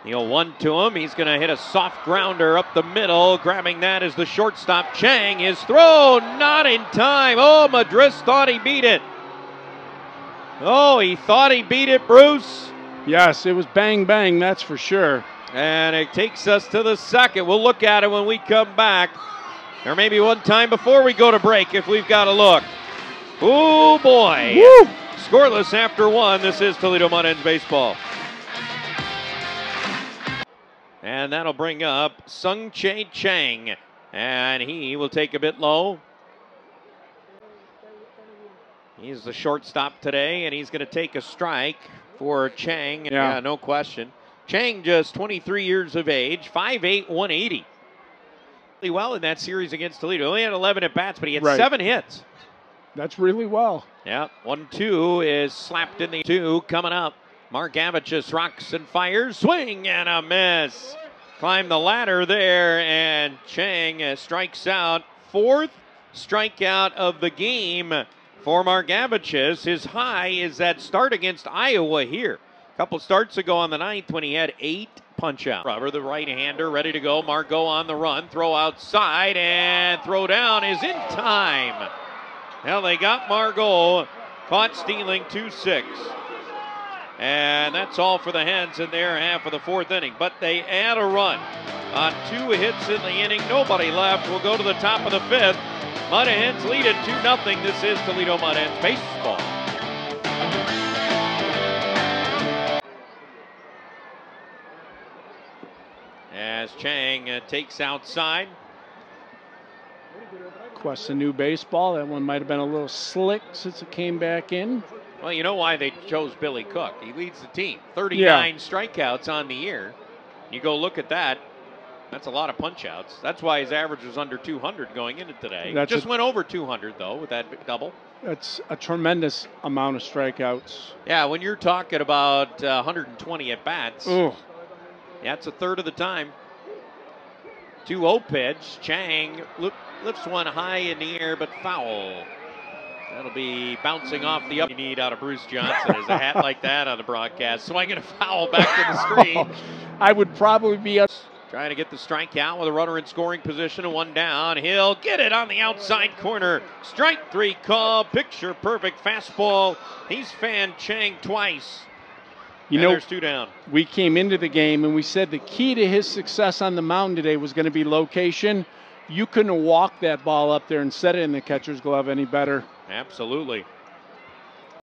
He'll one to him. He's going to hit a soft grounder up the middle. Grabbing that is the shortstop, Chang. His throw, not in time. Oh, Madris thought he beat it. Oh, he thought he beat it, Bruce. Yes, it was bang, bang, that's for sure. And it takes us to the second. We'll look at it when we come back. Or maybe one time before we go to break if we've got a look. Oh, boy. Woo! Scoreless after one. This is Toledo Mud Hens baseball. And that'll bring up Sung-Chae Chang. And he will take a bit low. He's the shortstop today, and he's going to take a strike for Chang. Yeah, no question. Chang just 23 years of age, 5'8", 180. Really well in that series against Toledo. He only had 11 at-bats, but he had 7 hits. That's really well. Yeah, 1-2 is slapped in the 2 coming up. Margevicius rocks and fires. Swing and a miss. Climb the ladder there, and Chang strikes out. 4th strikeout of the game for Margevicius. His high is that start against Iowa here. A couple starts ago on the 9th when he had 8 punch-out. Rubber, the right-hander, ready to go. Margot on the run. Throw outside, and throw down is in time. Well, they got Margot. Caught stealing 2-6. And that's all for the Hens in their half of the 4th inning. But they add a run on 2 hits in the inning. Nobody left. We'll go to the top of the 5th. Mud Hens lead it 2-0. This is Toledo Mud Hens baseball. As Chang takes outside. Quest a new baseball. That one might have been a little slick since it came back in. Well, you know why they chose Billy Cook. He leads the team. 39 strikeouts on the year. You go look at that. That's a lot of punch-outs. That's why his average was under 200 going into today. Just went over 200, though, with that double. That's a tremendous amount of strikeouts. Yeah, when you're talking about 120 at-bats, that's a third of the time. 2-0 pitch. Chang lifts one high in the air, but foul. That'll be bouncing off the up. You need out of Bruce Johnson is a hat like that on the broadcast. Swinging a foul back to the screen. I would probably be trying to get the strikeout with a runner in scoring position and 1 down. He'll get it on the outside corner. Strike 3 call. Picture perfect fastball. He's fanned Chang twice. You know, there's 2 down. We came into the game and we said the key to his success on the mound today was going to be location. You couldn't walk that ball up there and set it in the catcher's glove any better. Absolutely.